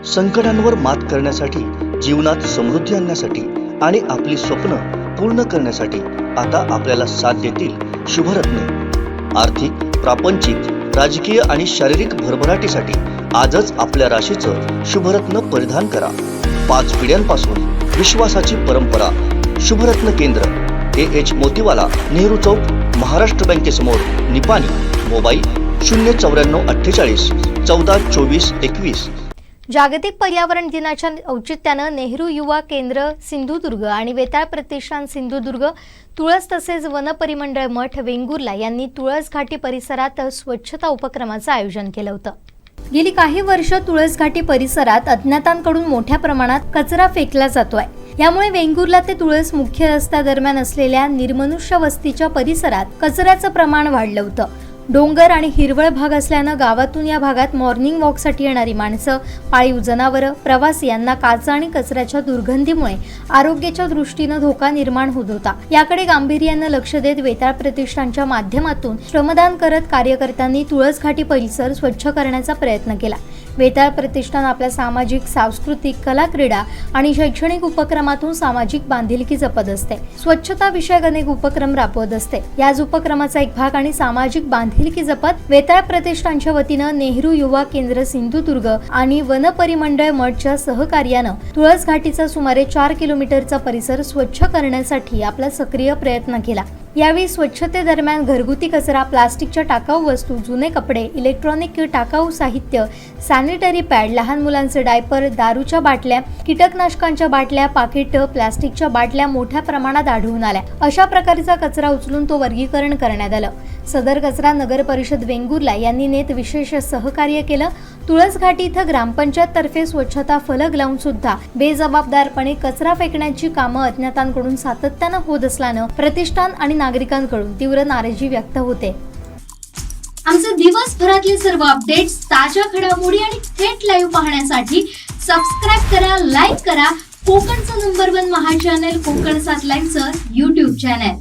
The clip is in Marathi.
संकटांवर मात करण्यासाठी, जीवनात समृद्धी आणण्यासाठी आणि आपली स्वप्न पूर्ण करण्यासाठी आता आपल्याला साथ देतील शुभरत्न। आर्थिक, प्रापंचिक, राजकीय आणि शारीरिक भरभराटीसाठी आजच आपल्या राशीचं शुभरत्न परिधान करा। 5 पिढ्यांपासून विश्वासाची परंपरा। शुभरत्न केंद्र AH मोतीवाला, नेहरू चौक, महाराष्ट्र बँकेसमोर, निपाणी। मोबाईल 09448 14 24 21। जागतिक पर्यावरण दिनाच्या औचित्यानं नेहरू युवा केंद्र सिंधुदुर्ग आणि वेताळ प्रतिष्ठान सिंधुदुर्ग, तुळस तसेच वन परिमंडळ मठ वेंगुर्ला यांनी तुळस घाटी परिसरात स्वच्छता उपक्रमाचं आयोजन केलं होतं। गेली काही वर्ष तुळस घाटी परिसरात अज्ञातांकडून मोठ्या प्रमाणात कचरा फेकला जातोय। यामुळे वेंगुर्ला ते तुळस मुख्य रस्त्यादरम्यान असलेल्या निर्मनुष्य वस्तीच्या परिसरात कचऱ्याचं प्रमाण वाढलं होतं। डोंगर आणि हिरवळ भाग असल्यानं गावातून या भागात मॉर्निंग वॉकसाठी येणारी माणसं, पाळीव जनावरं, प्रवासी यांना काचा आणि कचऱ्याच्या दुर्गंधीमुळे आरोग्याच्या दृष्टीनं धोका निर्माण होत होता। याकडे गांभीर्यानं लक्ष देत वेताळ प्रतिष्ठानच्या माध्यमातून श्रमदान करत कार्यकर्त्यांनी तुळस घाटी परिसर स्वच्छ करण्याचा प्रयत्न केला। वेताळ प्रतिष्ठान आपल्या सामाजिक, सांस्कृतिक, कला, क्रीडा आणि शैक्षणिक उपक्रमातून सामाजिक बांधिलकी जपत असते। स्वच्छता विषयक अनेक उपक्रम राबवत असते। याच उपक्रमाचा एक भाग आणि सामाजिक बांधिलकी जपत वेताळ प्रतिष्ठानच्या वतीनं नेहरू युवा केंद्र सिंधुदुर्ग आणि वन परिमंडळ मठच्या सहकार्यानं तुळस घाटीचा सुमारे 4 किलोमीटरचा परिसर स्वच्छ करण्यासाठी आपला सक्रिय प्रयत्न केला। यावेळी स्वच्छतेदरम्यान घरगुती कचरा, प्लास्टिकच्या टाकाऊ वस्तू, जुने कपडे, इलेक्ट्रॉनिक टाकाऊ साहित्य, सॅनिटरी पॅड, लहान मुलांचे डायपर, दारूच्या बाटल्या, कीटकनाशकांच्या बाटल्या, पाकिट, प्लास्टिकच्या बाटल्या मोठ्या प्रमाणात आढळून आल्या। अशा प्रकारचा कचरा उचलून तो वर्गीकरण करण्यात आलं। सदर कचरा नगर परिषद वेंगुर्ला यांनी नेत विशेष सहकार्य केलं। तुळस घाटी इथं ग्रामपंचायत तर्फे स्वच्छता फलक लावून सुद्धा बेजबाबदारपणे कचरा फेकण्याची कामं अज्ञातांकडून सातत्यानं होत असल्यानं प्रतिष्ठान आणि नागरिकांकडून तीव्र नाराजी व्यक्त होते। आमचे दिवसभरातले सर्व अपडेट्स, ताज्या घडामोडी आणि थेट लाईव्ह पाहण्यासाठी सबस्क्राइब करा, लाईक करा कोकणचं नंबर 1 महा चॅनल कोकण 7 लाईव्हचं YouTube चॅनल।